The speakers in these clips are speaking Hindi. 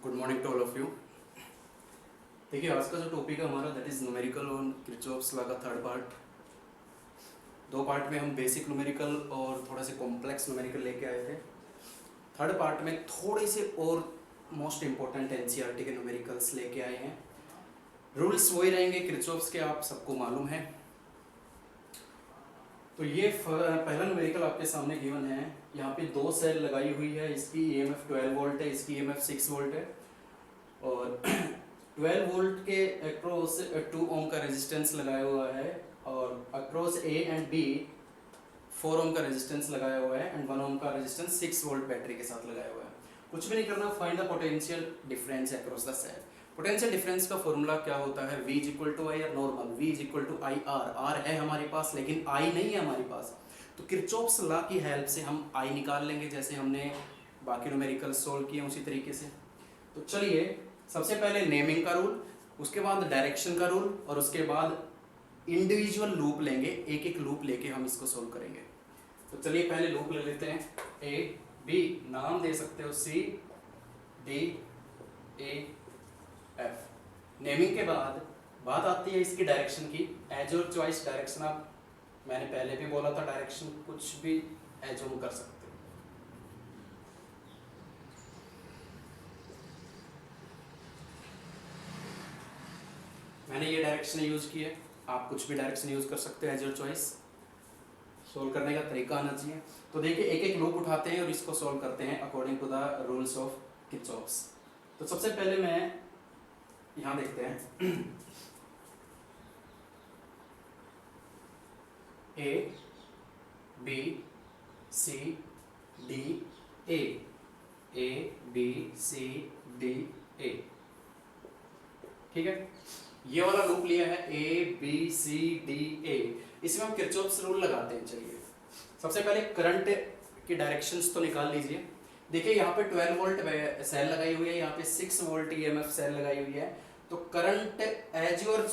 Good morning to all of you. देखिए, आज का जो टॉपिक है हमारा that is numerical on Kirchhoff's law का थर्ड पार्ट। दो पार्ट में हम बेसिक न्यूमेरिकल और थोड़ा से कॉम्प्लेक्स न्यूमेरिकल लेके आए थे। थर्ड पार्ट में थोड़े से और मोस्ट इम्पोर्टेंट एनसीईआरटी के न्यूमेरिकल्स लेके आए हैं। रूल्स वही रहेंगे किरचॉफ्स के, आप सबको मालूम है। तो ये पहला न्यूमेरिकल आपके सामने गिवन है। यहाँ पे दो सेल लगाई हुई है, इसकी ईएमएफ 12 वोल्ट है, इसकी ईएमएफ 6 वोल्ट है और 12 वोल्ट के अक्रॉस 2 ओम का रेजिस्टेंस लगाया हुआ है और अक्रॉस ए एंड बी 4 ओम का रेजिस्टेंस लगाया हुआ है एंड 1 ओम का रेजिस्टेंस 6 वोल्ट बैटरी के साथ लगाया हुआ है। कुछ भी नहीं करना, find the potential difference across the cell. Potential difference का फॉर्मूला क्या होता है? V is equal to I और normal, V is equal to I R है हमारे पास लेकिन I नहीं है हमारे पास। तो किरचॉफ्स लॉ की हेल्प से हम I निकाल लेंगे, जैसे हमने बाकी न्यूमेरिकल सोल्व किए उसी तरीके से। तो चलिए, सबसे पहले नेमिंग का रूल, उसके बाद डायरेक्शन का रूल और उसके बाद इंडिविजुअल लूप लेंगे, एक एक लूप लेके हम इसको सोल्व करेंगे। तो चलिए पहले लूप ले लेते हैं। ए बी, नाम दे सकते हो C D A F. Naming के बाद बात आती है इसकी डायरेक्शन की। एज और चॉइस डायरेक्शन, आप मैंने पहले भी बोला था डायरेक्शन कुछ भी एज्यूम कर सकते हो। मैंने ये डायरेक्शन यूज की है, आप कुछ भी डायरेक्शन यूज कर सकते हो एज योर चॉइस। सोल्व करने का तरीका आना चाहिए। तो देखिए, एक एक लूप उठाते हैं और इसको सोल्व करते हैं according to the rules of Kirchhoff's. तो सबसे पहले मैं यहाँ देखते हैं A B C D A B C D A, ठीक है। ये वाला लूप लिया है ए बी सी डी ए, इसमें हम किरचॉफ्स रूल लगाते हैं। चलिए, सबसे पहले करंट की डायरेक्शंस तो निकाल लीजिए। देखिए, यहाँ पे 12 वोल्ट सेल लगाई हुई है, यहाँ पे 6 वोल्ट ईएमएफ सेल लगाई हुई है। तो करंट एज योर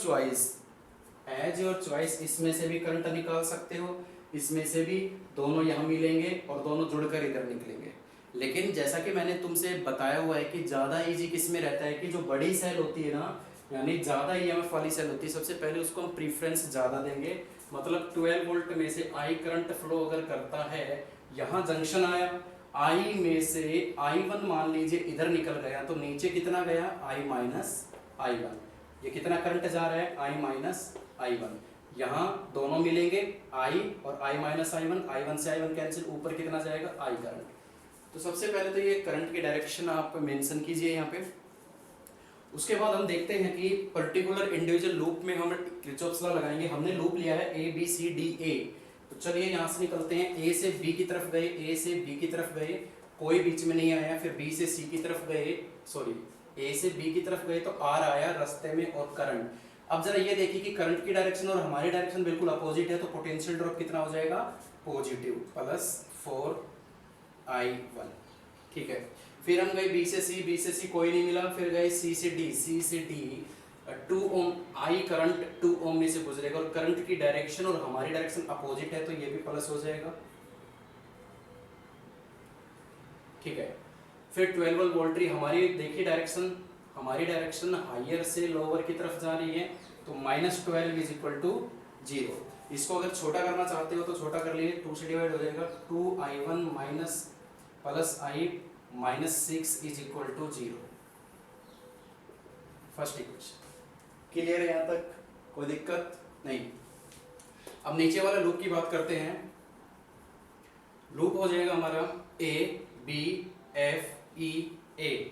चॉइस, इसमें से भी करंट निकाल सकते हो, इसमें से भी, दोनों यहाँ मिलेंगे और दोनों जुड़कर इधर निकलेंगे। लेकिन जैसा कि मैंने तुमसे बताया हुआ है कि ज़्यादा इजी किस में रहता है कि जो बड़ी सेल होती है ना, यानी ज़्यादा ईएमएफ वाली सेल होती है, सबसे पहले उसको हम प्रीफरेंस ज़्यादा देंगे। मतलब 12 वोल्ट में से आई करंट फ्लो अगर करता है, यहाँ जंक्शन आया, आई में से I1 मान लीजिए इधर निकल गया, तो नीचे कितना गया? I minus I1। ये कितना करंट जा रहा है? I minus I1। यहाँ दोनों मिलेंगे I और I माइनस I1, I1 से I1 कैंसिल, ऊपर कितना जाएगा? I current. तो सबसे पहले तो ये करंट की डायरेक्शन आप मेंशन कीजिए यहाँ पे। उसके बाद हम देखते हैं कि पर्टिकुलर इंडिविजुअल लूप में हम किरचॉफ्स लॉ लगाएंगे। हमने लूप लिया है ए बी सी डी ए। तो चलिए यहाँ से निकलते हैं। ए से बी की तरफ गए, ए से बी की तरफ गए, कोई बीच में नहीं आया। फिर बी से सी की तरफ गए, ए से बी की तरफ गए तो आर आया रास्ते में और करंट। अब जरा ये देखिए कि करंट की डायरेक्शन और हमारी डायरेक्शन बिल्कुल अपोजिट है, तो पोटेंशियल ड्रॉप कितना हो जाएगा? पॉजिटिव, +4I1, ठीक है। फिर हम गए बी से सी कोई नहीं मिला। फिर गए सी से डी 2 ओम, आई करंट 2 ओम में से गुजरेगा और करंट की डायरेक्शन और हमारी डायरेक्शन अपोजिट है, तो ये भी प्लस हो जाएगा, ठीक है। फिर 12 वोल्ट हमारी देखिए डायरेक्शन, हमारी डायरेक्शन हायर से लोअर की तरफ जा रही है, तो -12 इज इक्वल टू 0। इसको अगर छोटा करना चाहते हो तो छोटा कर लीजिए, 2 से डिवाइड हो जाएगा। 2I1 minus plus I minus 6 is equal to 0। First equation clear है? यहाँ तक कोई दिक्कत नहीं। अब नीचे वाला लूप की बात करते हैं। लूप हो जाएगा हमारा ए बी एफ ई ए।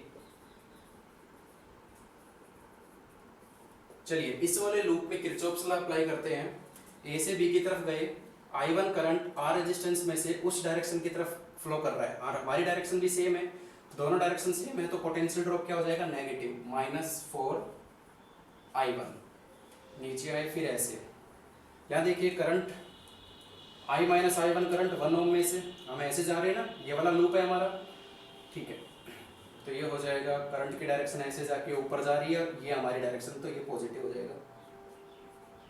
चलिए, इस वाले लूप में किरचॉफ्स लॉ अप्लाई करते हैं। ए से बी की तरफ गए, I1 करंट R रेजिस्टेंस में से उस डायरेक्शन की तरफ फ्लो कर रहा है और हमारी डायरेक्शन भी सेम है, दोनों डायरेक्शन सेम है, तो पोटेंशियल ड्रॉप क्या हो जाएगा? Negative, -4I1। नीचे आए, फिर ऐसे, यहाँ देखिए current I minus I1 current 1 ओम में से, हम ऐसे जा रहे हैं ना, ये वाला लूप है हमारा, ठीक है। तो ये हो जाएगा, करंट की डायरेक्शन ऐसे जाके ऊपर जा रही है, ये हमारी डायरेक्शन, तो ये पॉजिटिव हो जाएगा,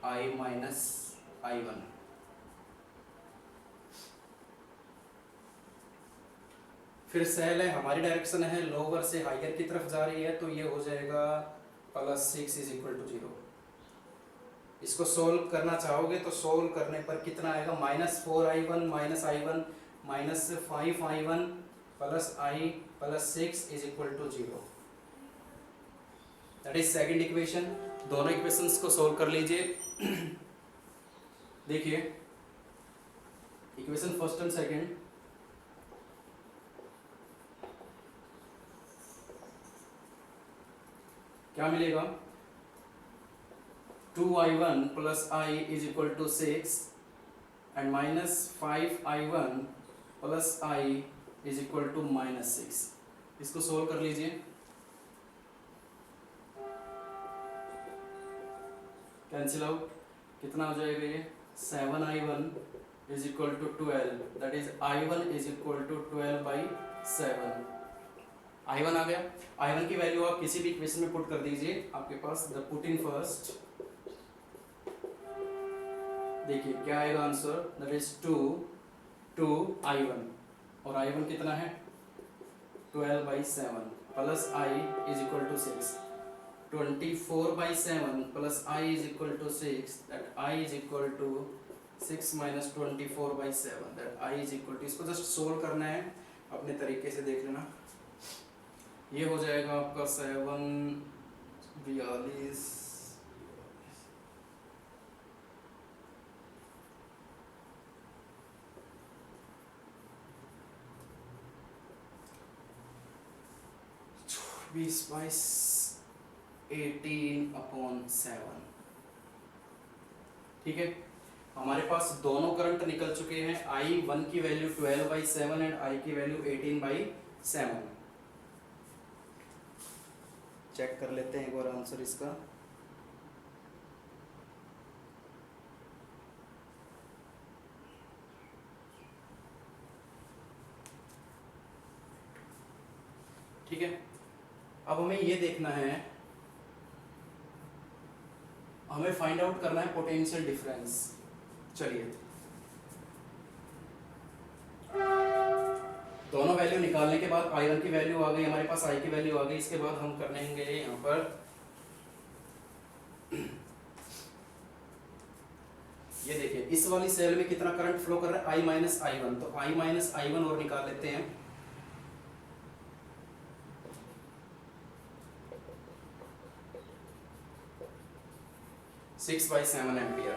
I माइनस I1। फिर सेल है, हमारी डायरेक्शन है लोअर से हायर की तरफ जा रही है, तो ये हो जाएगा +6 इज इक्वल टू 0। इसको सोल्व करना चाहोगे तो सोल्व करने पर कितना आएगा, -4i1 -i1 -5i1 plus i plus 6 is equal to 0। That is second equation. दोनों इक्वेशंस को सोल्व कर लीजिए। देखिए इक्वेशन फर्स्ट एंड सेकंड, क्या मिलेगा, 2i1 plus i is equal to 6 and -5i1 plus i is equal to -6। इसको सोल्व कर लीजिए। कैंसिल आउट, कितना हो जाएगा ये, 7i1 is equal to 12, that is i1 is equal to 12/7। i1 आ गया। i1 की वैल्यू आप किसी भी इक्वेशन में पुट कर दीजिए, आपके पास द पुट इन फर्स्ट, देखिए क्या आएगा आंसर, दैट इज 2 और i1 कितना है 12/7 plus i is equal to 6, 24/7 plus i is equal to 6, that i is equal to 6 minus 24/7, that i is equal to, इसको जस्ट सोल्व करना है अपने तरीके से, देख लेना। ये हो जाएगा आपका 7 42 18/7। ठीक है, हमारे पास दोनों करंट निकल चुके हैं, i1 की वैल्यू 12/7 एंड i की वैल्यू 18/7। चेक कर लेते हैं एक बार आंसर इसका। ठीक है, अब हमें ये देखना है, हमें फाइंड आउट करना है पोटेंशियल डिफरेंस। चलिए दोनों वैल्यू निकालने के बाद i1 की वैल्यू आ गई हमारे पास, i की वैल्यू आ गई, इसके बाद हम कर लेंगे यहाँ पर ये देखिए इस वाली सेल में कितना करंट फ्लो कर रहा है, i माइनस i1, तो i माइनस i1 और निकाल लेते हैं। Six by 7 ampere.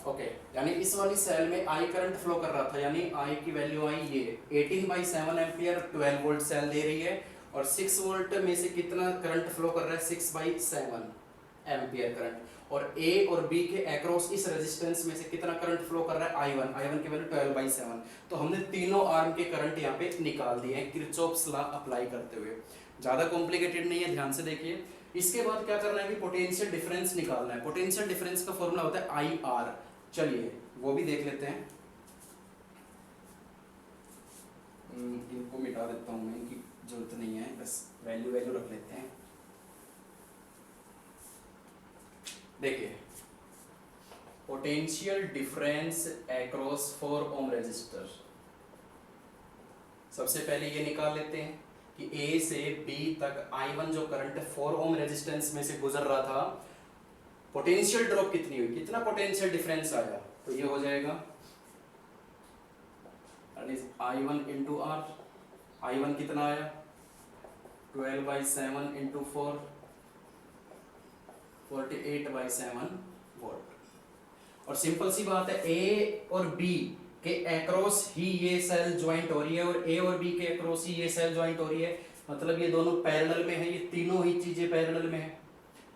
ओके, यानी इस वाली सेल में I करंट फ्लो कर रहा था, यानी I की वैल्यू आई ये 18/7 एम्पियर, 12 वोल्ट सेल दे रही है, और 6 वोल्ट में से कितना करंट फ्लो कर रहा है, 6/7 एम्पियर करंट, और A और B के अक्रॉस इस रेजिस्टेंस में से कितना करंट फ्लो कर रहा है, I1 की वैल्यू 12/7। तो हमने तीनों आर्म के करंट यहाँ पे निकाल दिए हैं किरचॉफ्स लॉ अप्लाई करते हुए। ज़्यादा कॉम्प्लिकेटेड नहीं है, ध्यान से देखिए। इसके बाद क्या करना है कि पोटेंशियल डिफरेंस निकालना है। पोटेंशियल डिफरेंस का फॉर्मूला होता है IR, चलिए वो भी देख लेते हैं। इनको मिटा देता हूँ मैं, इनकी जरूरत नहीं है, बस वैल्यू रख लेते हैं। देखिए potential difference across 4 ohm resistor, सबसे पहले ये निकाल लेते हैं कि A से B तक I1 जो करंट 4 ओम रेजिस्टेंस में से गुजर रहा था, पोटेंशियल ड्रॉप कितनी हुई, कितना पोटेंशियल डिफरेंस आया, तो ये हो जाएगा I1 इंटू R। I1 कितना आया 12/7 इंटू 4, 48/7 वोल्ट। और सिंपल सी बात है, A और B के अक्रॉस ही ये सेल ज्वाइंट हो रही है, और A और B के अक्रॉस ही ये सेल ज्वाइंट हो रही है, मतलब ये दोनों पैरेलल में है, ये तीनों ही चीजें पैरेलल में है,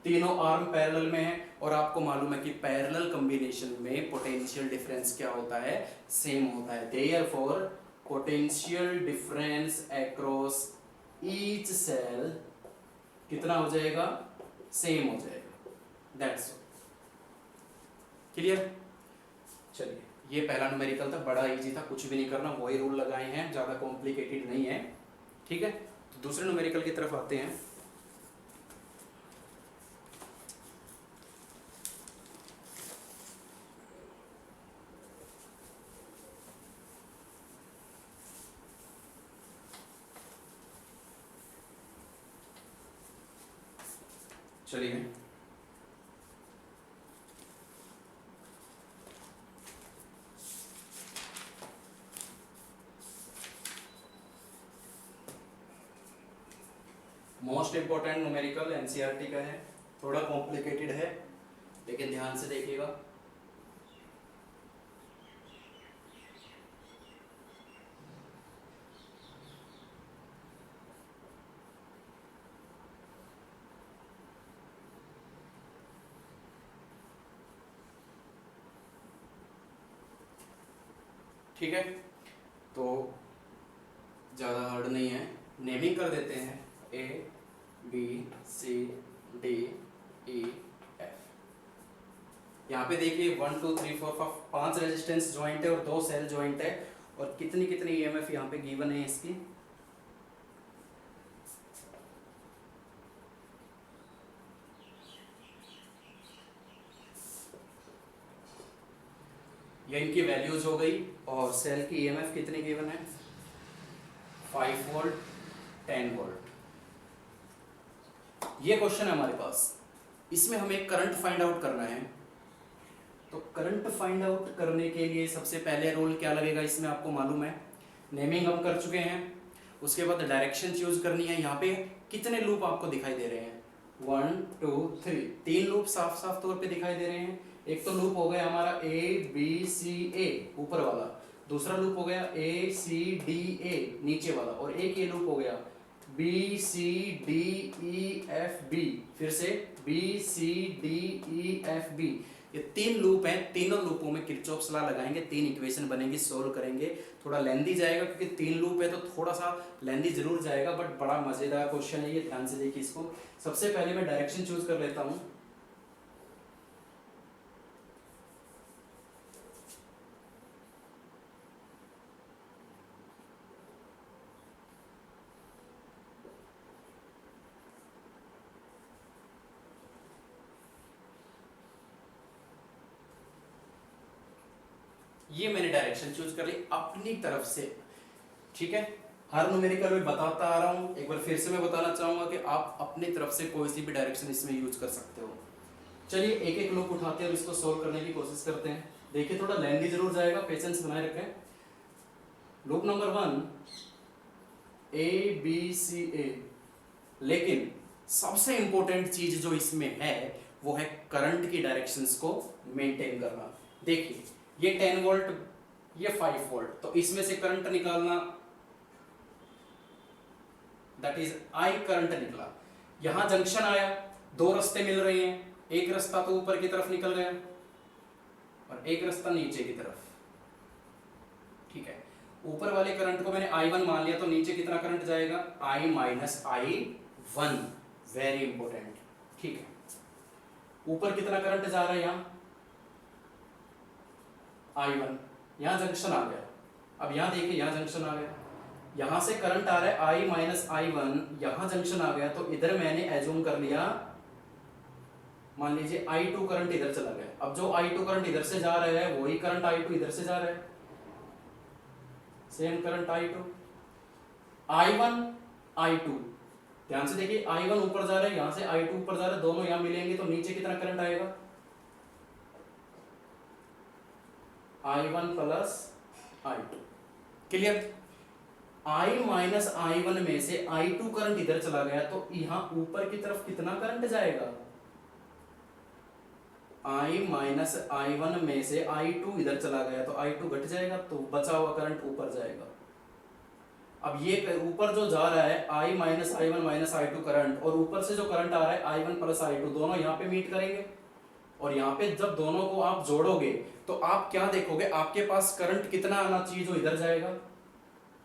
तीनों आर्म पैरेलल में है। और आपको मालूम है कि पैरेलल कॉम्बिनेशन में पोटेंशियल डिफरेंस क्या होता है, सेम होता है। Therefore potential difference across each cell कितना हो जाएगा, सेम हो जाएगा। That's clear. चलिए ये पहला न्यूमेरिकल था, बड़ा इजी था, कुछ भी नहीं करना, वही रूल लगाए हैं, ज़्यादा कॉम्प्लिकेटेड नहीं है। ठीक है, तो दूसरे न्यूमेरिकल की तरफ आते हैं। चलिए मोस्ट इंपॉर्टेंट न्यूमेरिकल एनसीईआरटी का है, थोड़ा कॉम्प्लिकेटेड है लेकिन ध्यान से देखिएगा। ठीक है, तो ज़्यादा हार्ड नहीं है, नेमिंग कर देते हैं A B C D E F. यहाँ पे देखिए 1 2 3 4 5 रेजिस्टेंस ज्वाइंट है और 2 सेल ज्वाइंट है, और कितनी कितनी ईएमएफ यहाँ पे गिवन है इसकी। ये इनकी वैल्यूज हो गई, और सेल की ईएमएफ कितनी गिवन है, 5 वोल्ट 10 वोल्ट। ये क्वेश्चन है हमारे पास, इसमें हमें करंट फाइंड आउट करना है। तो करंट फाइंड आउट करने के लिए सबसे पहले रूल क्या लगेगा इसमें आपको मालूम है, नेमिंग हम कर चुके हैं। उसके बाद डायरेक्शन चूज करनी है। यहाँ पे कितने लूप आपको दिखाई दे रहे हैं, 1 2 3, 3 लूप साफ साफ तौर पे दिखाई दे रहे हैं। एक तो लूप हो गया हमारा ए बी सी ए ऊपर वाला, दूसरा लूप हो गया ए सी डी ए नीचे वाला, और एक ये लूप हो गया B C D E F B, फिर से B C D E F B. ये 3 लूप हैं, तीनों लूपों में किरचॉफ्स लॉ लगाएंगे, 3 इक्वेशन बनेंगी, सोल्व करेंगे। थोड़ा लेंदी जाएगा क्योंकि 3 लूप है तो थोड़ा सा लेंदी जरूर जाएगा, बट बड़ा मजेदार क्वेश्चन है ये, ध्यान से देखिए इसको। सबसे पहले मैं डायरेक्शन चूज कर लेता हूँ। ये मैंने डायरेक्शन चूज कर ली अपनी तरफ से, ठीक है। हर न्यूमेरिकल में बताता आ रहा हूं, एक बार फिर से मैं बताना चाहूंगा कि आप अपनी तरफ से कोई सी भी डायरेक्शन इसमें यूज कर सकते हो। चलिए एक एक लूप उठाते हैं और इसको सोल्व करने की कोशिश करते हैं। देखिए थोड़ा लेंदी जरूर जाएगा, पेशेंस बनाए रखें। Loop number 1 A B C A, लेकिन सबसे इंपॉर्टेंट चीज जो इसमें है वो है करंट की डायरेक्शंस को मेंटेन करना। देखिए ये 10 वोल्ट, ये 5 वोल्ट, तो इसमें से करंट निकालना, दैट इज आई करंट निकला। यहां जंक्शन आया, 2 रास्ते मिल रहे हैं, एक रास्ता तो ऊपर की तरफ निकल गया और एक रास्ता नीचे की तरफ, ठीक है। ऊपर वाले करंट को मैंने I1 मान लिया, तो नीचे कितना करंट जाएगा, I minus I1, very important, ठीक है। ऊपर कितना करंट जा रहा है, यहां I1, यहां जंक्शन आ गया। अब यहां देखिए यहां जंक्शन आ गया, यहां से करंट आ रहा है I माइनस I1, यहां जंक्शन आ गया, तो इधर मैंने एज्यूम कर लिया, मान लीजिए I2 करंट इधर चला गया। अब जो I2 करंट इधर से जा रहा है वही करंट I2 इधर से जा रहा है, same current I2, I1 I2, ध्यान से देखिए I1 ऊपर जा रहा है, यहां से I2 ऊपर जा रहा है, दोनों यहां मिलेंगे तो नीचे कितना करंट आएगा, I1 plus I2, clear. I minus I1 में से I2 करंट इधर चला गया, तो यहां ऊपर की तरफ कितना करंट जाएगा, I माइनस I1 में से I2 इधर चला गया, तो I2 घट जाएगा, तो बचा हुआ करंट ऊपर जाएगा। अब ये ऊपर जो जा रहा है I minus I1 minus I2 current, और ऊपर से जो करंट आ रहा है I1 प्लस I2, दोनों यहाँ पे मीट करेंगे, और यहाँ पे जब दोनों को आप जोड़ोगे तो आप क्या देखोगे, आपके पास करंट कितना आना चाहिए जो इधर जाएगा,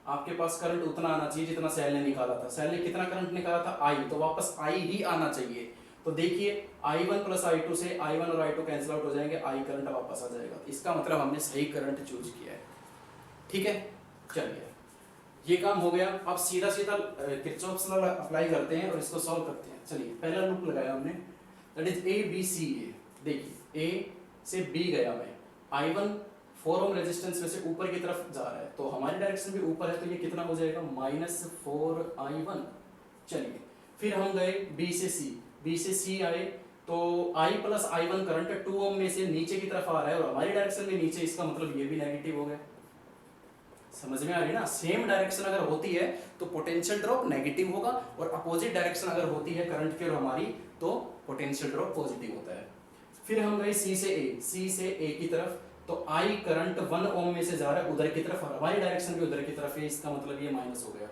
आपके पास करंट उतना आना चाहिए जितना सेल ने निकाला था। सेल ने कितना करंट निकाला था, I, तो वापस I ही आना चाहिए। तो देखिए I1 प्लस I2 से I1 और I2 कैंसिल आउट हो जाएंगे, I करंट वापस आ जाएगा। इसका मतलब हमने सही करंट चूज किया है, ठीक है। चलिए ये काम हो गया। अब सीधा सीधा किरचॉफ्स लॉ अप्लाई करते हैं और इसको सॉल्व करते हैं। चलिए पहला लूप लगाया हमने, that is A B C A. देखिए A से B गया मैं, I1 4 ओम रेजिस्टेंस में से ऊपर की तरफ जा रहा है, तो हमारी डायरेक्शन भी ऊपर है, तो ये कितना हो जाएगा, -4I1। चलिए फिर हम गए B से C, बी से सी आए तो आई प्लस आई वन करंट 2 ओम में से नीचे की तरफ आ रहा है और हमारी डायरेक्शन में नीचे, इसका मतलब ये भी नेगेटिव हो गया। समझ में आ रही ना, सेम डायरेक्शन अगर होती है तो पोटेंशियल ड्रॉप नेगेटिव होगा और अपोजिट डायरेक्शन अगर होती है करंट की और हमारी तो पोटेंशियल ड्रॉप पॉजिटिव होता है। फिर हम गए सी से ए की तरफ, तो आई करंट 1 ओम में से जा रहा है उधर की तरफ और हमारी डायरेक्शन भी उधर की तरफ है, इसका मतलब ये माइनस हो गया।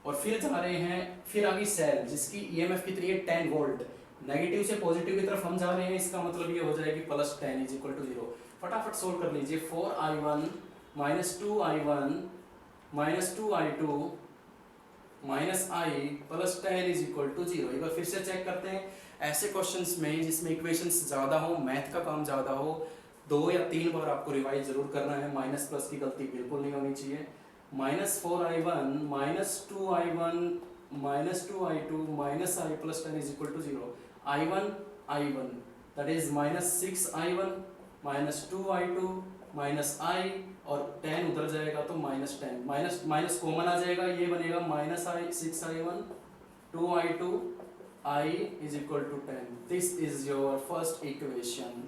और फिर जा रहे हैं, फिर आगे सेल जिसकी ईएमएफ कितनी है 10 वोल्ट, नेगेटिव से पॉजिटिव की तरफ हम जा रहे हैं, इसका मतलब ये हो जाएगी प्लस 10 इज इक्वल टू 0। फटाफट सोल्व कर लीजिए, 4i1 minus 2i1 minus 2i2 minus I plus 10 is equal to 0। एक बार फिर से चेक करते हैं, ऐसे क्वेश्चंस में जिसमें इक्वेशंस ज़्यादा हो, मैथ का काम ज़्यादा हो, 2 या 3 बार आपको रिवाइज जरूर करना है, माइनस प्लस की गलती बिल्कुल नहीं होनी चाहिए। Minus 4i1 minus 2i1 minus 2i2 minus I plus 10 is equal to 0। i1 that is minus 6i1 minus 2i2 minus I और 10 उधर जाएगा तो माइनस 10, माइनस माइनस कॉमन आ जाएगा, ये बनेगा minus I 6i1 2i2 i is equal to 10। This is your first equation.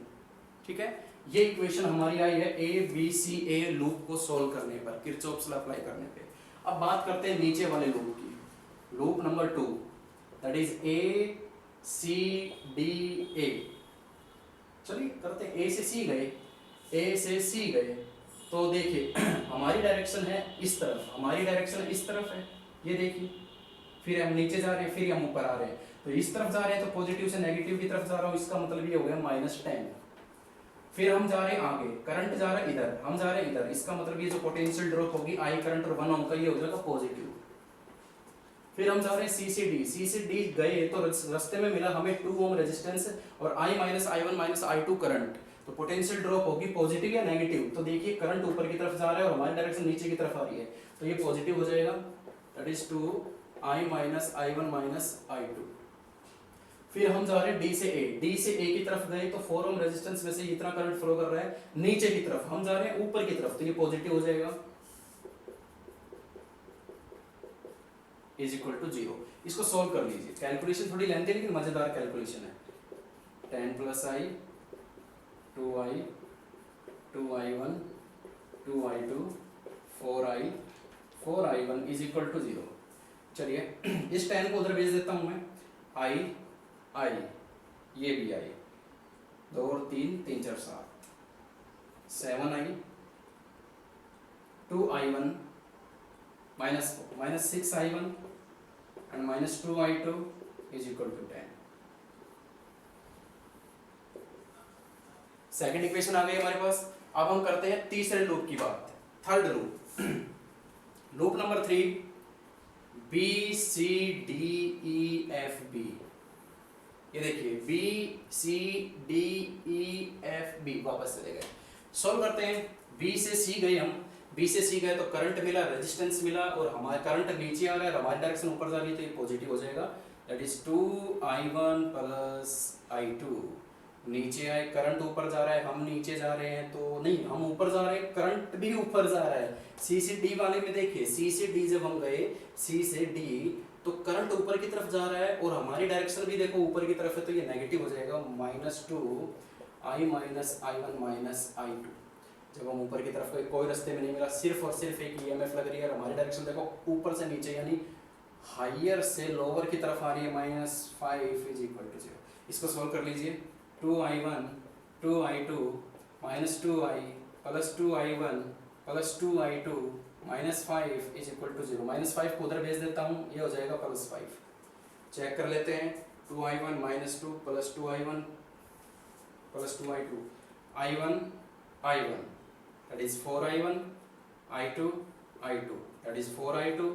ठीक है, ये इक्वेशन हमारी आई है A B C A loop को सोल्व करने पर, किरचॉफ्स लॉ अप्लाई करने पे। अब बात करते हैं नीचे वाले लूप की, loop number 2 that is A C D A. चलिए करते हैं, ए से सी गए, ए से सी गए तो देखिए हमारी डायरेक्शन है इस तरफ, हमारी डायरेक्शन इस तरफ है, ये देखिए। फिर हम नीचे जा रहे हैं, फिर हम ऊपर आ रहे हैं, तो इस तरफ जा रहे हैं तो पॉजिटिव से नेगेटिव की तरफ जा रहा हूँ, इसका मतलब ये हो गया माइनस 10। फिर हम जा रहे हैं आगे, करंट जा रहा है इधर, हम जा रहे हैं इधर, इसका मतलब ये जो पोटेंशियल ड्रॉप होगी आई करंट और 1 ओम का, ये हो जाएगा पॉजिटिव। फिर हम जा रहे हैं सी से डी गए तो रास्ते में मिला हमें 2 ओम रेजिस्टेंस और I minus i1 minus i2 current, तो पोटेंशियल ड्रॉप होगी पॉजिटिव या नेगेटिव। तो देखिए करंट ऊपर की तरफ जा रहा है और हमारी डायरेक्शन नीचे की तरफ आ रही है, तो ये पॉजिटिव हो जाएगा, that is 2i minus i1 minus i2। फिर हम जा रहे हैं डी से ए की तरफ गए तो 4 ओम रेजिस्टेंस में से इतना करंट फ्लो कर रहा है नीचे की तरफ, हम जा रहे हैं ऊपर की तरफ, तो ये पॉजिटिव हो जाएगा, इज इक्वल टू 0। इसको सोल्व कर लीजिए, कैलकुलेशन थोड़ी लेंथी लेकिन मजेदार कैलकुलेशन है। 10 plus I 2i 2i1 2i2 4i 4i1 is equal to 0। चलिए इस 10 को उधर भेज देता हूं मैं, आई ये भी आई, 2 और 3 3 4 7 7i 2i1 minus 6i1 and minus 2i2 is equal to 10। Second equation आ गई हमारे पास। अब हम करते हैं तीसरे लूप की बात, third loop, loop number 3 B C D E F B. ये देखिए B C D E F B, वापस चले गए, सॉल्व करते हैं। बी से सी गए हम, बी से सी गए तो करंट मिला, रेजिस्टेंस मिला और हमारा करंट नीचे आ रहा है, हमारी डायरेक्शन ऊपर जा रही है तो ये पॉजिटिव हो जाएगा, that is 2i1 plus i2। नीचे आए, करंट ऊपर जा रहा है, हम नीचे जा रहे हैं, तो नहीं हम ऊपर जा रहे हैं, करंट भी ऊपर जा रहा है। सी से डी वाले में देखिए, सी से डी जब हम गए, सी से डी तो करंट ऊपर की तरफ जा रहा है और हमारी डायरेक्शन भी देखो ऊपर की तरफ है, तो ये नेगेटिव हो जाएगा, -2i minus i1 minus i2। जब हम ऊपर की तरफ गए कोई रास्ते में नहीं मिला, सिर्फ और सिर्फ एक ईएमएफ लग रही है, हमारी डायरेक्शन देखो ऊपर से नीचे यानी हायर से लोअर की तरफ आ रही है, -5 इज इक्वल टू 0। इसको सोल्व कर लीजिए, 2i1 2i2 minus 2i plus 2i1 plus 2i2 -5 is equal to 0। -5 को उधर भेज देता हूँ, ये हो जाएगा +5। चेक कर लेते हैं, 2i1 -2 plus 2i1 plus 2i2 i1 that is 4i1 i2 that is 4i2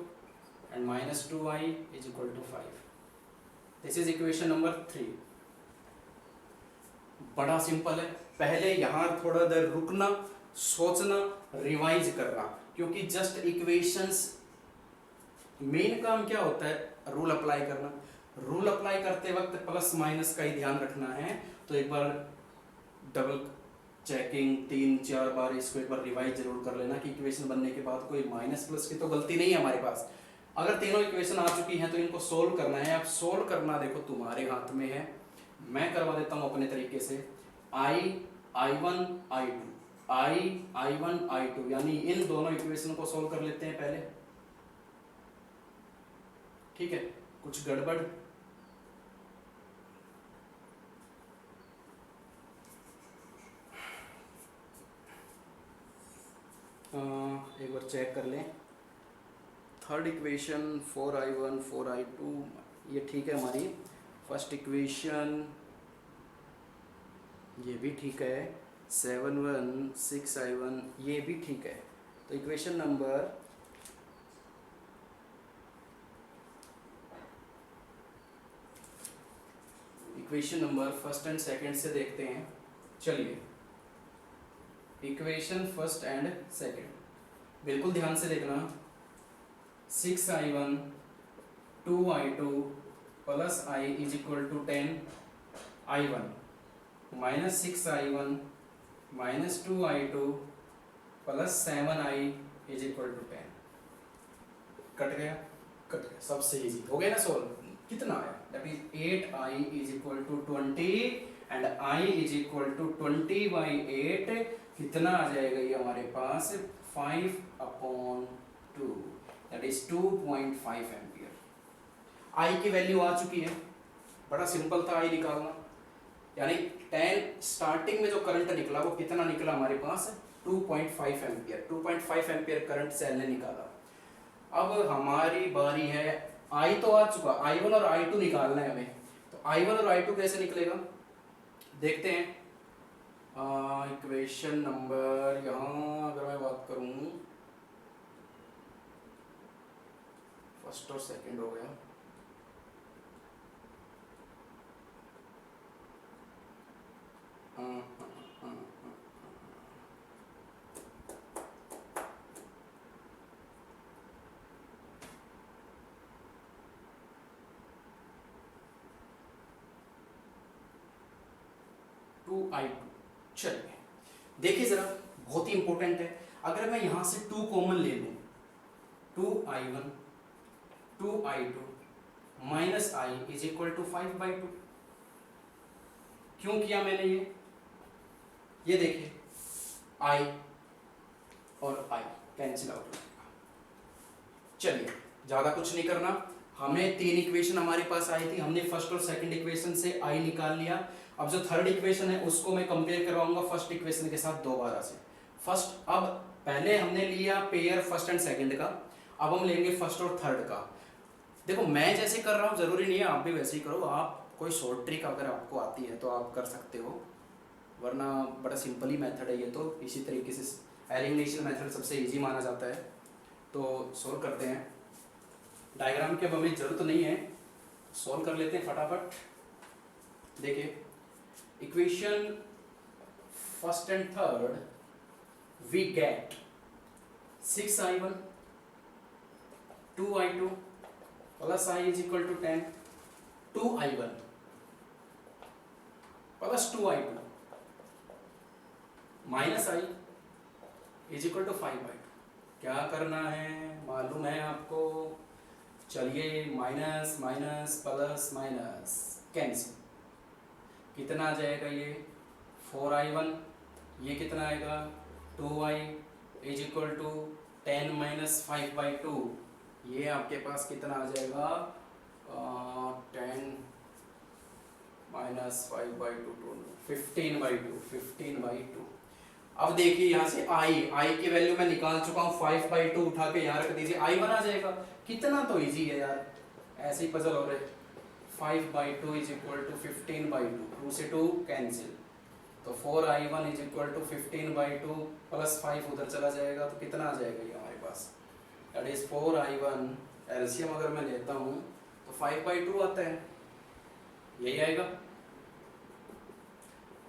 and -2i is equal to 5। this is equation number 3। बड़ा सिंपल है, पहले यहाँ थोड़ा देर रुकना, सोचना, रिवाइज करना, क्योंकि जस्ट इक्वेशंस मेन काम क्या होता है, रूल अप्लाई करना। रूल अप्लाई करते वक्त प्लस माइनस का ही ध्यान रखना है, तो एक बार डबल चेकिंग 3-4 बार इसको एक बार रिवाइज जरूर कर लेना कि इक्वेशन बनने के बाद कोई माइनस प्लस की तो गलती नहीं है हमारे पास। अगर तीनों इक्वेशन आ चुकी हैं तो इनको सोल्व करना है। अब सोल्व करना देखो तुम्हारे हाथ में है, मैं करवा देता हूँ अपने तरीके से। I1 I2 I1 I2 यानी इन दोनों इक्वेशन को सोल्व कर लेते हैं पहले, ठीक है। कुछ गड़बड़? एक बार चेक कर लें। थर्ड इक्वेशन 4I1 4I2 ये ठीक है हमारी। फर्स्ट इक्वेशन ये भी ठीक है। 7I1 6I1 ये भी ठीक है। तो equation number first and second से देखते हैं। चलिए इक्वेशन फर्स्ट एंड सेकंड बिल्कुल ध्यान से देखना। 6I1 2I2 plus I is equal to 10I1 minus 6I1 minus 2I2 plus 7I is equal to 10। Cut गया? कट गया। सबसे इजी हो गया ना सोल्व। कितना आया? That is 8I is equal to 20 and I is equal to 20/8। कितना आ जाएगा ये हमारे पास? 5/2 दैट इज 2.5 एम्पियर। I की वैल्यू आ चुकी है। बड़ा सिंपल था I निकालना। यानी 10 स्टार्टिंग में जो करंट निकला वो कितना निकला हमारे पास? 2.5 एम्पियर। 2.5 एम्पियर करंट सेल ने निकाला। अब हमारी बारी है। I तो आ चुका, I1 और I2 निकालना है हमें। तो I1 और I2 कैसे निकलेगा देखते हैं। इक्वेशन नंबर यहाँ अगर मैं बात करूँ, फर्स्ट और सेकंड हो गया। I2 चलिए देखिए जरा, बहुत ही इंपॉर्टेंट है। अगर मैं यहां से 2 कॉमन ले लूं, 2I1 2I2 minus I is equal to 5/2। क्यों किया मैंने ये देखिए I और I कैंसिल आउट हो जाएगा। चलिए ज्यादा कुछ नहीं करना। हमें 3 इक्वेशन हमारे पास आई थी, हमने फर्स्ट और सेकंड इक्वेशन से I निकाल लिया। अब जो थर्ड इक्वेशन है उसको मैं कंपेयर करवाऊंगा फर्स्ट इक्वेशन के साथ दोबारा से। फर्स्ट, अब पहले हमने लिया पेयर फर्स्ट एंड सेकंड का, अब हम लेंगे फर्स्ट और थर्ड का। देखो मैं जैसे कर रहा हूँ जरूरी नहीं है आप भी वैसे ही करो। आप कोई शॉर्ट ट्रिक अगर आपको आती है तो आप कर सकते हो, वरना बड़ा सिंपल ही मेथड है ये तो। इसी तरीके से एलिमिनेशन मेथड सबसे ईजी माना जाता है। तो सोल्व करते हैं। डायग्राम की अब हमें जरूरत नहीं है, सोल्व कर लेते हैं फटाफट। देखिए equation first and third we get 6I1 2I2 plus I is equal to 10, 2I1 plus 2I2 minus I is equal to 5/2। क्या करना है मालूम है आपको? चलिए minus minus plus minus cancel. कितना आ जाएगा ये? 4I1। ये कितना आएगा? 2I is equal to 10 minus 5/2। ये आपके पास कितना आ जाएगा? 10 माइनस 5/2 15/2। अब देखिए यहाँ से I की वैल्यू मैं निकाल चुका हूँ। 5/2 उठा के यहाँ रख दीजिए, I1 आ जाएगा। कितना तो इजी है यार, ऐसे ही पजल हो रहे। 5/2 इज इक्वल टू 15/2, 2 से 2 कैंसिल, तो 4I1 is equal to 15/2 plus 5 उधर चला जाएगा, तो कितना आ जाएगा ये हमारे पास? दैट इज 4I1 एलसीएम अगर मैं लेता हूँ तो 5/2 आता है, यही आएगा।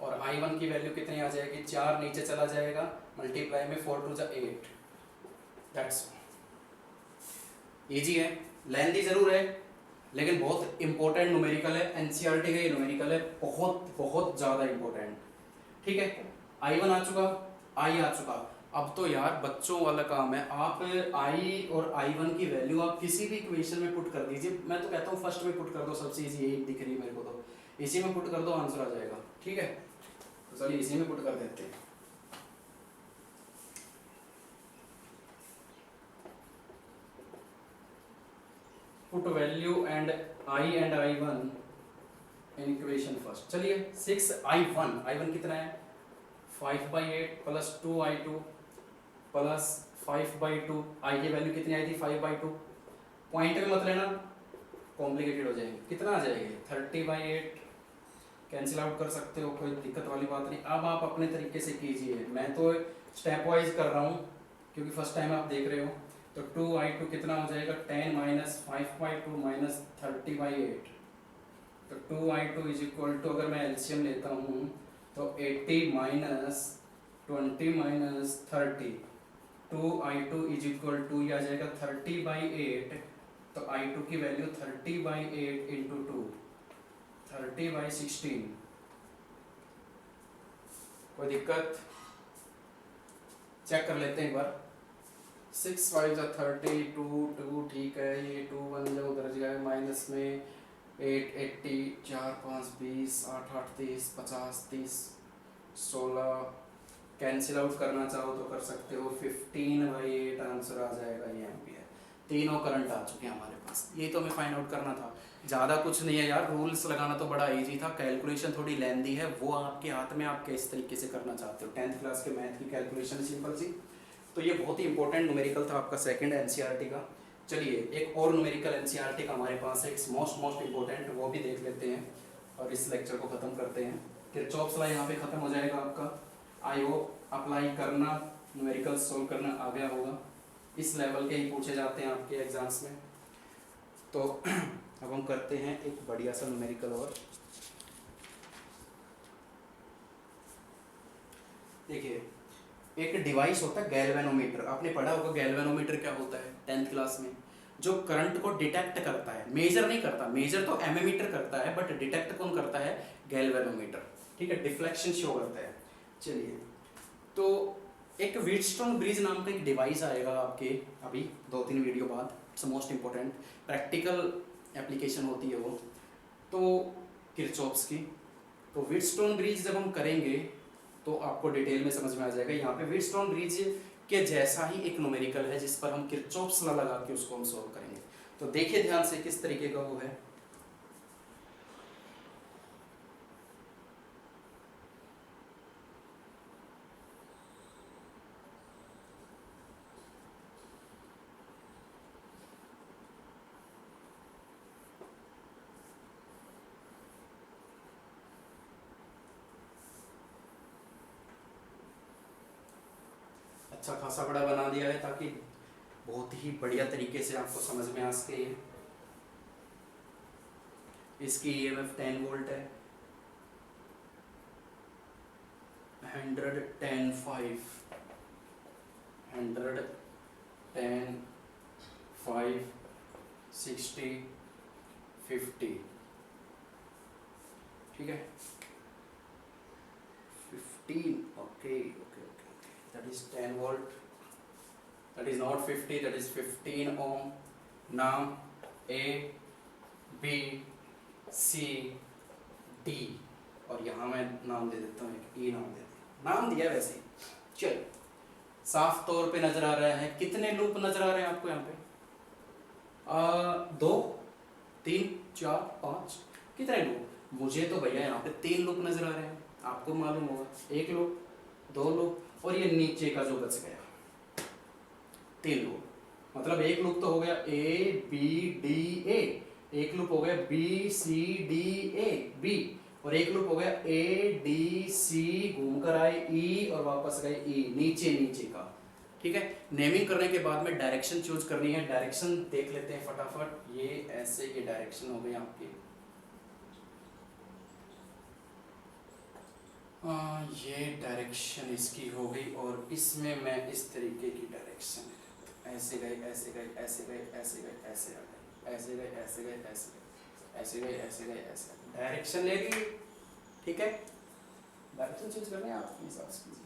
और I1 की वैल्यू कितनी आ जाएगी? 4 नीचे चला जाएगा, मल्टीप्लाई में 4 2 जा 8। दैट्स इजी है, लेंथी जरूर है लेकिन बहुत इंपॉर्टेंट न्यूमेरिकल है। एनसीईआरटी का ये न्यूमेरिकल है, बहुत बहुत ज़्यादा इंपॉर्टेंट। ठीक है, I1 आ चुका, I आ चुका। अब तो यार बच्चों वाला काम है। आप आई और I1 की वैल्यू आप किसी भी इक्वेशन में पुट कर दीजिए। मैं तो कहता हूँ फर्स्ट में पुट कर दो, सबसे इजी यही दिख रही है मेरे को, तो इसी में पुट कर दो, आंसर आ जाएगा। ठीक है, तो चलिए इसी में पुट कर देते हैं। Put value and I and I1 in equation first. चलिए 6I1 कितना है 5/8 प्लस 2I2 प्लस 5/2। आई की वैल्यू कितनी आई थी 5/2। पॉइंट में मत लेना, कॉम्प्लिकेटेड हो जाएंगे। कितना आ जाएगा 30/8, कैंसिल आउट कर सकते हो, कोई दिक्कत वाली बात नहीं। अब आप अपने तरीके से कीजिए, मैं तो स्टेप वाइज कर रहा हूँ क्योंकि फर्स्ट टाइम आप देख रहे हो। तो 2I2 कितना हो जाएगा 10 माइनस 5/2 माइनस 30/8। तो 2I2 इज इक्वल टू, अगर मैं एलसीएम लेता हूँ तो 80 minus 20 minus 30, 2I2 is equal to ये आ जाएगा 30/8। तो I2 की वैल्यू 30/8 इंटू 2, 30/16। कोई दिक्कत? चेक कर लेते हैं एक बार। 6 5 जा 30, 2 ठीक है, ये 2 1 जा उधर जाएगा माइनस में 8 80, 4 5 20, 8 8 30, 50 30, 16। कैंसिल आउट करना चाहो तो कर सकते हो, 15/8 आंसर आ जाएगा ये एम्पियर। तीनों करंट आ चुके हैं हमारे पास, ये तो हमें फाइंड आउट करना था। ज़्यादा कुछ नहीं है यार, रूल्स लगाना तो बड़ा इजी था, कैलकुलेशन थोड़ी लेंदी है, वो आपके हाथ में, आप किस तरीके से करना चाहते हो। 10th क्लास के मैथ की कैलकुलेशन सिंपल सी। तो ये बहुत ही इंपॉर्टेंट न्यूमेरिकल था आपका सेकंड एनसीईआरटी का। चलिए एक और न्यूमेरिकल एनसीईआरटी का हमारे पास है, मोस्ट इंपॉर्टेंट, वो भी देख लेते हैं और इस लेक्चर को ख़त्म करते हैं। किरचॉफ्स लॉ यहाँ पे ख़त्म हो जाएगा आपका। आई होप अप्लाई करना, न्यूमेरिकल सोल्व करना आ गया होगा। इस लेवल के ही पूछे जाते हैं आपके एग्जाम्स में। तो अब हम करते हैं एक बढ़िया सा न्यूमेरिकल और। देखिए एक डिवाइस होता है गैल्वेनोमीटर, आपने पढ़ा होगा गैल्वेनोमीटर क्या होता है 10th क्लास में। जो करंट को डिटेक्ट करता है, मेजर नहीं करता, मेजर तो एमीमीटर करता है, बट डिटेक्ट कौन करता है गैल्वेनोमीटर। ठीक है, डिफ्लेक्शन शो करता है। चलिए तो एक व्हीटस्टोन ब्रिज नाम का एक डिवाइस आएगा आपके अभी 2-3 वीडियो बाद। It's most important, practical application होती है वो तो किरचॉफ्स की। तो व्हीटस्टोन ब्रिज जब हम करेंगे तो आपको डिटेल में समझ में आ जाएगा। यहाँ पे व्हीटस्टोन ब्रिज के जैसा ही एक न्यूमेरिकल है जिस पर हम किरचॉफ्स लॉ लगा के उसको हम सॉल्व करेंगे। तो देखिए ध्यान से किस तरीके का वो है। अच्छा खासा बड़ा बना दिया है ताकि बहुत ही बढ़िया तरीके से आपको समझ में आ सके। इसकी EMF 10 वोल्ट है, 110 5, 110 5, 60 50। ठीक है 15, okay okay okay, that is 10 volt, that is not 50, that is 15 ohm। नाम A B C D, और यहाँ मैं नाम दे देता हूँ एक E नाम दे देता, नाम दिया वैसे ही। चलो साफ तौर पे नजर आ रहा है, कितने लूप नजर आ रहे हैं आपको यहाँ पे 2 3 4 5, कितने लूप? मुझे तो भैया यहाँ पे 3 लूप नजर आ रहे हैं, आपको मालूम होगा 1 लूप 2 लूप और ये नीचे का जो बच गया 3 लूप। मतलब एक लूप तो हो गया A B D A, एक लूप हो गया B C D A B, और एक लूप हो गया A D C, घूमकर आए E और वापस गए E, नीचे नीचे का। ठीक है, नेमिंग करने के बाद में डायरेक्शन चूज करनी है। डायरेक्शन देख लेते हैं फटाफट। ये ऐसे ये डायरेक्शन हो गई आपकी, ये डायरेक्शन इसकी हो गई, और इसमें मैं इस तरीके की डायरेक्शन ऐसे गए ऐसे गए ऐसे गए ऐसे गए ऐसे आ गए ऐसे गए ऐसे गए ऐसे गए ऐसे गए ऐसे गए ऐसे, डायरेक्शन ले ली। ठीक है, डायरेक्शन चेंज करने आप अपने हिसाब से कीजिए।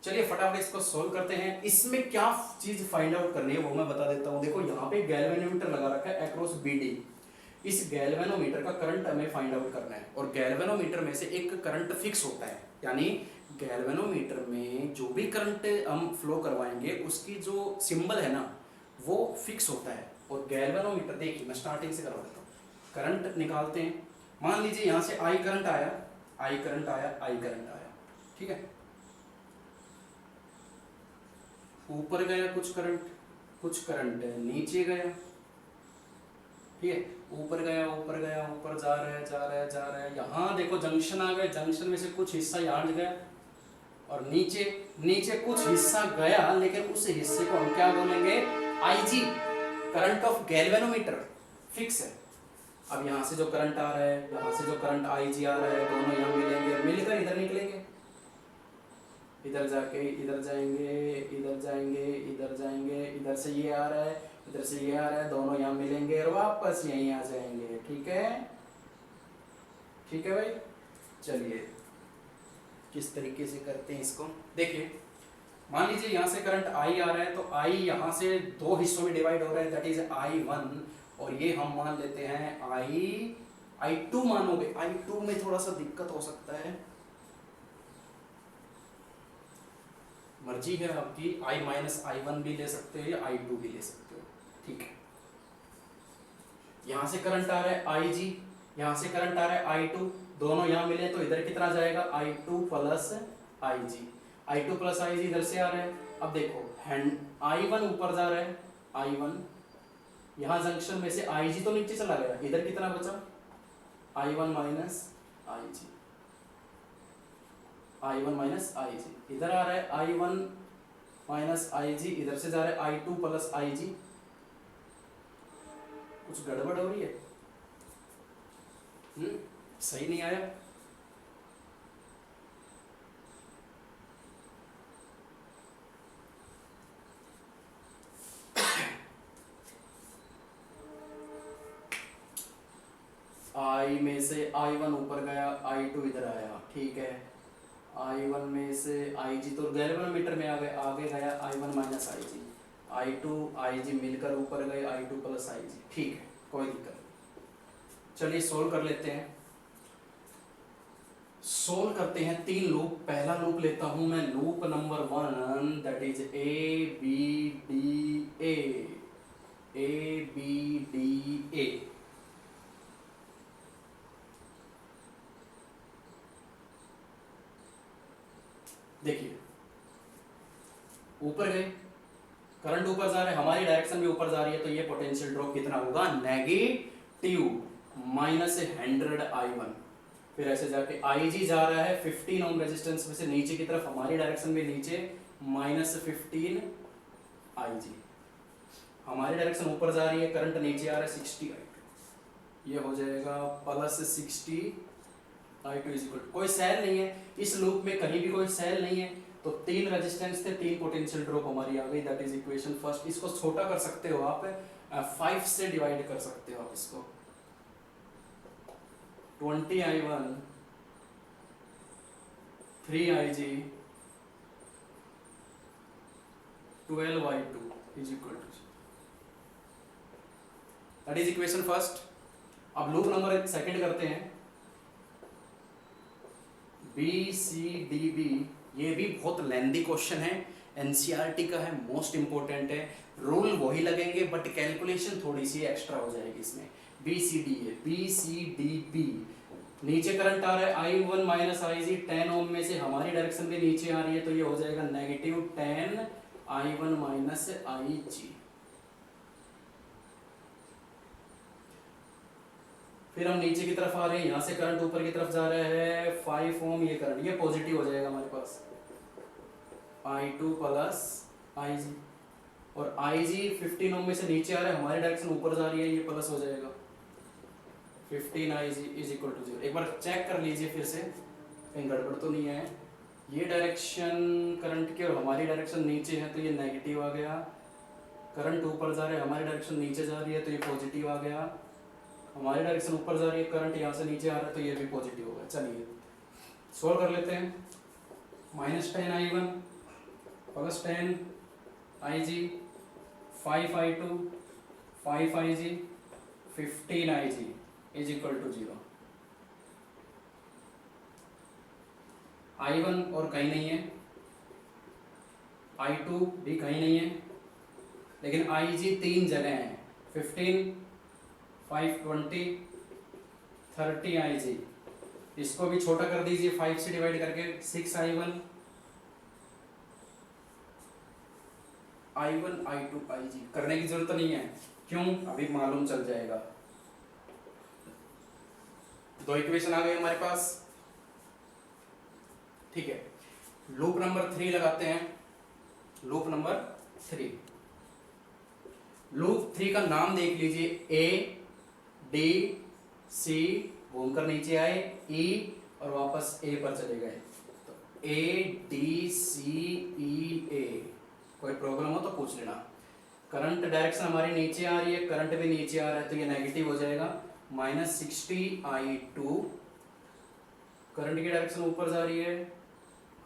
चलिए फटाफट इसको सोल्व करते हैं। इसमें क्या चीज फाइंड आउट करनी है वो मैं बता देता हूँ। देखो यहाँ पे गैल्वेनोमीटर लगा रखा है अक्रॉस BD। इस गैल्वेनोमीटर का करंट हमें फाइंड आउट करना है और गैल्वेनोमीटर में से एक करंट फिक्स होता है, यानी गैल्वेनोमीटर में जो भी करंट हम फ्लो करवाएंगे उसकी जो सिंबल है ना वो फिक्स होता है। और गैल्वेनोमीटर देखिए मैं स्टार्टिंग से करवा देता हूँ। करंट निकालते हैं, मान लीजिए यहाँ से I करंट आया, I करंट आया, I करंट आया, ठीक है। ऊपर गया कुछ करंट नीचे गया, ठीक है। ऊपर गया, ऊपर जा रहा है। यहाँ देखो जंक्शन आ गए, जंक्शन में से कुछ हिस्सा यहाँ गया और नीचे कुछ हिस्सा गया, लेकिन उस हिस्से को हम क्या बोलेंगे, IG, current of galvanometer fix है। अब यहाँ से जो करंट आ रहा है, यहाँ से जो करंट IG आ रहा है, दोनों यहाँ मिलेंगे, मिलकर इधर निकलेंगे, इधर जाके इधर जाएंगे, इधर जाएंगे, इधर जाएंगे, इधर से ये आ रहा है, इधर से ये आ रहा है, दोनों यहाँ मिलेंगे और वापस यहीं आ जाएंगे, ठीक है। ठीक है भाई, चलिए किस तरीके से करते हैं इसको देखिए। मान लीजिए यहाँ से करंट I आ रहा है, तो I यहाँ से दो हिस्सों में डिवाइड हो रहा है, दैट इज I1, और ये हम मान लेते हैं I2 मानोगे। I2 में थोड़ा सा दिक्कत हो सकता है, मर्जी है आपकी, I माइनस I1 भी ले सकते हो या I2 भी ले सकते हो, ठीक है। यहाँ से करंट आ रहा है IG, यहाँ से करंट आ रहा है I2, दोनों यहाँ मिले तो इधर कितना जाएगा, I2 plus IG, I2 plus IG इधर से आ रहा है। अब देखो हैंड I1 ऊपर जा रहा है, I1 यहाँ जंक्शन में से IG तो नीचे चला गया, इधर कितना बचा, I1 minus IG, I1 minus IG, इधर आ रहा है I1 माइनस IG, इधर से जा रहा है I2 प्लस IG। कुछ गड़बड़ हो रही है, सही नहीं आया। I में से I1 ऊपर गया, I2 इधर आया, ठीक है। I1 में से IG तो गैल्वेनोमीटर में आगे गया I1 minus IG, I2 IG मिलकर ऊपर गए I2 प्लस IG, ठीक है, कोई दिक्कत नहीं। चलिए सोल्व कर लेते हैं। सोल्व करते हैं 3 लूप। पहला लूप लेता हूं मैं, loop number 1, that is ABDA। देखिए ऊपर गए, करंट ऊपर जा रहा है, हमारी डायरेक्शन भी ऊपर जा रही है, तो ये पोटेंशियल ड्रॉप कितना होगा, नेगेटिव माइनस 100I1। फिर ऐसे जाके IG जा रहा है 15 ओम रेजिस्टेंस में से नीचे की तरफ, हमारी डायरेक्शन में नीचे, माइनस 15IG। हमारी डायरेक्शन ऊपर जा रही है, करंट नीचे आ रहा है 60I2, ये हो जाएगा प्लस 60I2 इज इक्वल, कोई सेल नहीं है इस लूप में, कहीं भी कोई सेल नहीं है, तो 3 रेजिस्टेंस थे, 3 पोटेंशियल ड्रॉप हमारी आ गई, दैट इज इक्वेशन फर्स्ट। इसको छोटा कर सकते हो आप, 5 से डिवाइड कर सकते हो आप इसको, 20I1 3IG 12I2 is equal to, that is equation first. अब लूप नंबर सेकंड करते हैं, BCDB, ये भी बहुत लेंदी क्वेश्चन है, NCERT का है, मोस्ट इंपोर्टेंट है। रूल वही लगेंगे बट कैलकुलेशन थोड़ी सी एक्स्ट्रा हो जाएगी इसमें। BCDB, नीचे करंट आ रहा है I1 माइनस IG, 10 ओम में से हमारी डायरेक्शन भी नीचे आ रही है, तो ये हो जाएगा नेगेटिव 10I1 माइनस IG। फिर हम नीचे की तरफ आ रहे हैं, यहाँ से करंट ऊपर की तरफ जा रहा है 5 ओम, ये करंट, ये पॉजिटिव हो जाएगा हमारे पास, I2 प्लस IG, और IG 15 ओम में से नीचे आ रहा है, हमारी डायरेक्शन ऊपर जा रही है, ये प्लस हो जाएगा 15IG इज इक्वल टू 0। एक बार चेक कर लीजिए फिर से, कहीं गड़बड़ तो नहीं है। ये डायरेक्शन करंट की और हमारी डायरेक्शन नीचे है, तो ये नेगेटिव आ गया, करंट ऊपर जा रहा है, हमारी डायरेक्शन नीचे जा रही है, तो ये पॉजिटिव आ गया, हमारी डायरेक्शन ऊपर जा रही है, करंट यहाँ से नीचे आ रहा है, तो ये भी पॉजिटिव होगा। चलिए सोल्व कर लेते हैं। -10I1 plus 10 I G, 5i2 5i G 15i G is equal to 0। i1 और कहीं नहीं है, i2 भी कहीं नहीं है, लेकिन i जी 3 जगह हैं, 15 520 30i जी। इसको भी छोटा कर दीजिए 5 से डिवाइड करके, 6i1 i1 i2 i जी करने की जरूरत नहीं है, क्यों, अभी मालूम चल जाएगा। दो इक्वेशन आ गए हमारे पास, ठीक है। लूप नंबर 3 लगाते हैं, लूप नंबर 3। लूप 3 का नाम देख लीजिए, ए डी सी, घूमकर नीचे आए, ई और वापस ए पर चले गए, तो ए डी सी ई ए। कोई प्रॉब्लम हो तो पूछ लेना। करंट डायरेक्शन हमारी नीचे आ रही है, करंट भी नीचे आ रहा है, तो ये नेगेटिव हो जाएगा, -60i2। करंट की डायरेक्शन ऊपर जा रही है,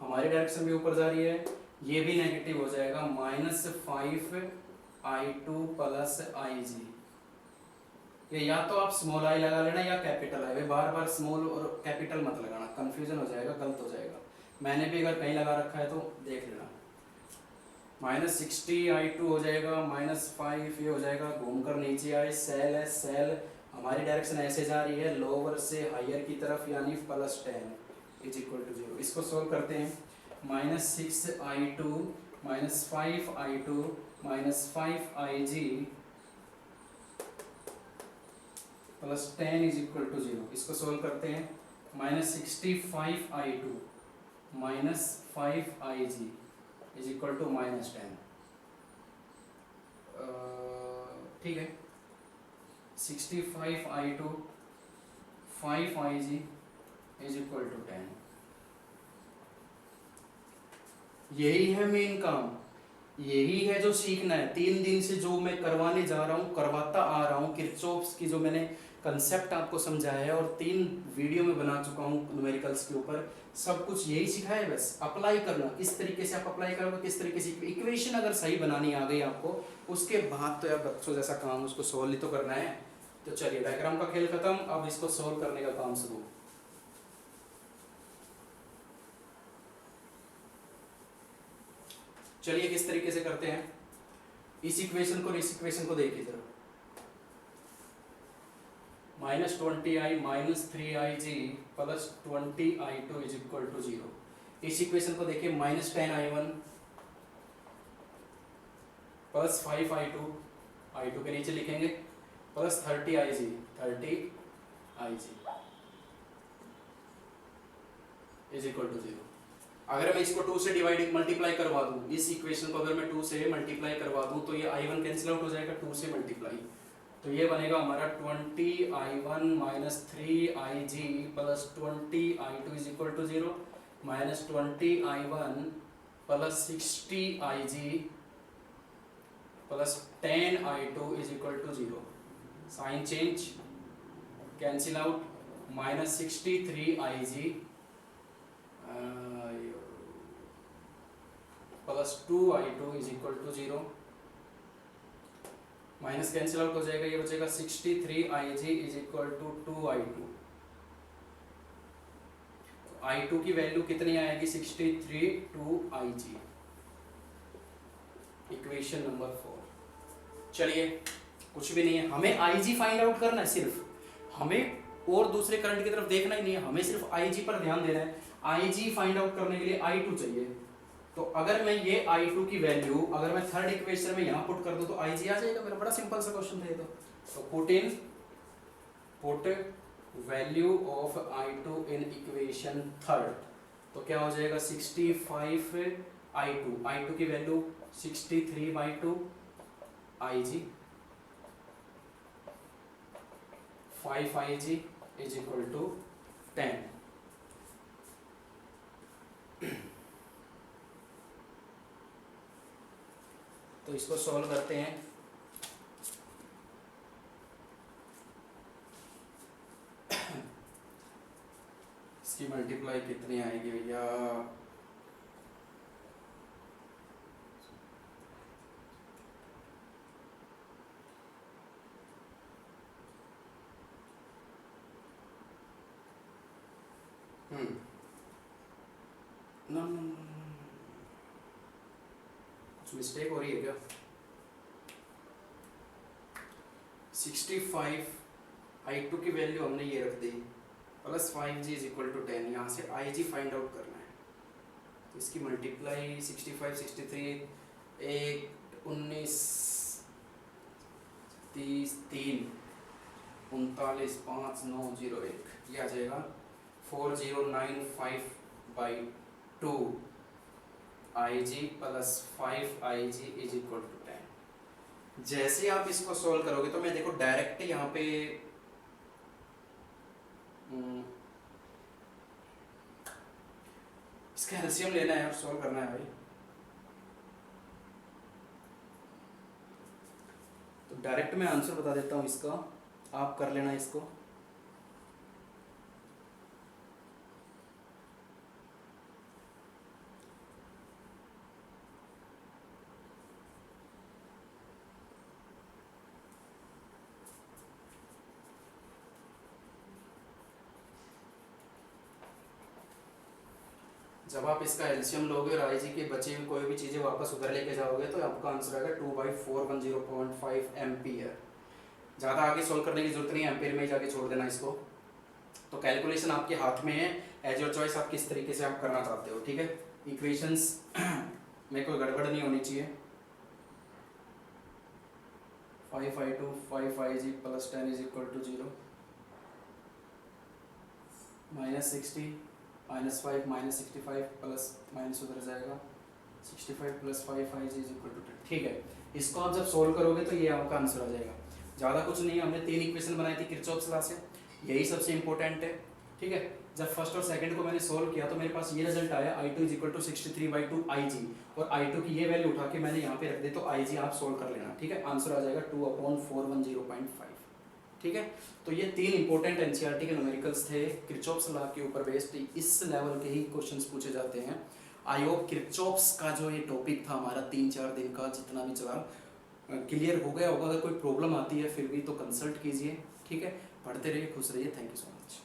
हमारी डायरेक्शन भी ऊपर जा रही है, ये भी नेगेटिव हो जाएगा, -5i2 प्लस i जी। ये या तो आप स्मॉल आई लगा लेना या capital I, bar bar small और कैपिटल मत लगाना, कंफ्यूजन हो जाएगा, गलत हो जाएगा। मैंने भी अगर कहीं लगा रखा है तो देख लेना। -60i2 हो जाएगा, -5 ये हो जाएगा, घूमकर नीचे आए, सेल है, सेल हमारी डायरेक्शन ऐसे जा रही है लोअर से हायर की तरफ, यानी +10 इज इक्वल टू 0। इसको सोल्व करते हैं, -6i2 -5i2 -5i ji +10 is equal to 0। इसको सोल्व करते हैं, -65i2 -5i G is equal to -10। ठीक है, 65i2 5i G is equal to 10। यही है मेन काम, यही है जो सीखना है। 3 दिन से जो मैं करवाने जा रहा हूँ, करवाता आ रहा हूँ, किरचॉफ्स की जो मैंने कंसेप्ट आपको समझाया है, और 3 वीडियो में बना चुका हूँ न्यूमेरिकल्स के ऊपर, सब कुछ यही सिखाया है। बस अप्लाई करना, किस तरीके से आप अप्लाई करोगे, किस तरीके से इक्वेशन अगर सही बनानी आ गई आपको, उसके बाद तो यार बच्चों जैसा काम उसको सोल्व ही तो करना है। तो चलिए, डायग्राम का खेल खत्म, अब इसको सोल्व करने का काम शुरू। चलिए किस तरीके से करते हैं, इस इक्वेशन को इस इक्वेशन को देखिए जरा, -20i -3i G +20i2 is equal to 0। इस इक्वेशन को देखिए, -10i1 +5i2, i2 के नीचे लिखेंगे, +30i G 30i G is equal to 0। अगर मैं इसको 2 से डिवाइड मल्टीप्लाई करवा दूं, इस इक्वेशन को अगर मैं 2 से मल्टीप्लाई करवा दूं, तो ये i1 कैंसिल आउट हो जाएगा 2 से मल्टीप्लाई, तो ये बनेगा हमारा 20i1 -3i G +20i2 is equal to 0, -20i1 +60i G +10i2 is equal to 0। Sign change, cancel out, -63i G +2i2 is equal to 0। Minus cancel out हो जाएगा, ये बचेगा 63i ji is equal to 2i2। i2 की वैल्यू कितनी आएगी, 63 2i जी, इक्वेशन नंबर 4। चलिए, कुछ भी नहीं है, हमें i जी फाइंड आउट करना है सिर्फ, हमें और दूसरे करंट की तरफ देखना ही नहीं है, हमें सिर्फ i जी पर ध्यान देना है। i जी फाइंड आउट करने के लिए i2 चाहिए, तो अगर मैं ये i2 की वैल्यू अगर मैं थर्ड इक्वेशन में यहाँ पुट कर दूं तो i जी आ जाएगा मेरा। बड़ा सिंपल सा क्वेश्चन था ये तो put value of i2 in equation third, तो क्या हो जाएगा 65i2, i2 की वैल्यू 63/2 i G 5i G is equal to 10। तो इसको सॉल्व करते हैं, इसकी मल्टीप्लाई कितनी आएगी भैया, ना कुछ मिस्टेक हो रही है क्या? 65 I2 की वैल्यू हमने ये रख दी plus 5g is equal to 10। यहाँ से IG फाइंड आउट करना है, तो इसकी मल्टीप्लाई 65 63 1 19 30 3 39 5 9 0 1, ये आ जाएगा 4095/2 IG plus 5IG is equal to 10। जैसे आप इसको सॉल्व करोगे तो मैं देखो डायरेक्ट यहाँ पे इसका एलसीएम लेना है और सॉल्व करना है भाई। तो डायरेक्ट मैं आंसर बता देता हूँ इसका, आप कर लेना इसको। जब आप इसका एलसीएम लोगे और आईजी के बचे हुए कोई भी चीज़ें वापस उधर लेके जाओगे तो आपका आंसर आएगा 2/410.5 एम्पियर। ज़्यादा आगे सोल्व करने की जरूरत नहीं है, एम्पियर में ही जाके छोड़ देना इसको। तो कैलकुलेशन आपके हाथ में है, एज योर चॉइस आप किस तरीके से आप करना चाहते हो, ठीक है। इक्वेशंस में कोई गड़बड़ नहीं होनी चाहिए। 5I2 5IG plus 10 is equal to 0, -60 -5 -65 plus minus उधर जाएगा 65 plus 5IG is equal to 10, ठीक है। इसको आप जब सोल्व करोगे तो ये आपका आंसर आ जाएगा। ज़्यादा कुछ नहीं है, हमने 3 इक्वेशन बनाई थी किरचॉफ्स लॉ से, यही सबसे इंपॉर्टेंट है, ठीक है। जब फर्स्ट और सेकंड को मैंने सोल्व किया तो मेरे पास ये रिजल्ट आया I2 is equal to 63/2 IG, और I2 की ये वैल्यू उठा के मैंने यहाँ पे रख दी, तो IG आप सोल्व कर लेना, ठीक है। आंसर आ जाएगा 2/410.5, ठीक है। तो ये 3 इंपॉर्टेंट एनसीईआरटी के न्यूमेरिकल्स थे किरचॉफ्स लॉ के ऊपर बेस्ड, इस लेवल के ही क्वेश्चंस पूछे जाते हैं। आई होप किरचॉफ्स का जो ये टॉपिक था हमारा 3-4 दिन का जितना भी चला क्लियर हो गया होगा। अगर कोई प्रॉब्लम आती है फिर भी तो कंसल्ट कीजिए, ठीक है। पढ़ते रहिए, खुश रहिए, थैंक यू सो मच।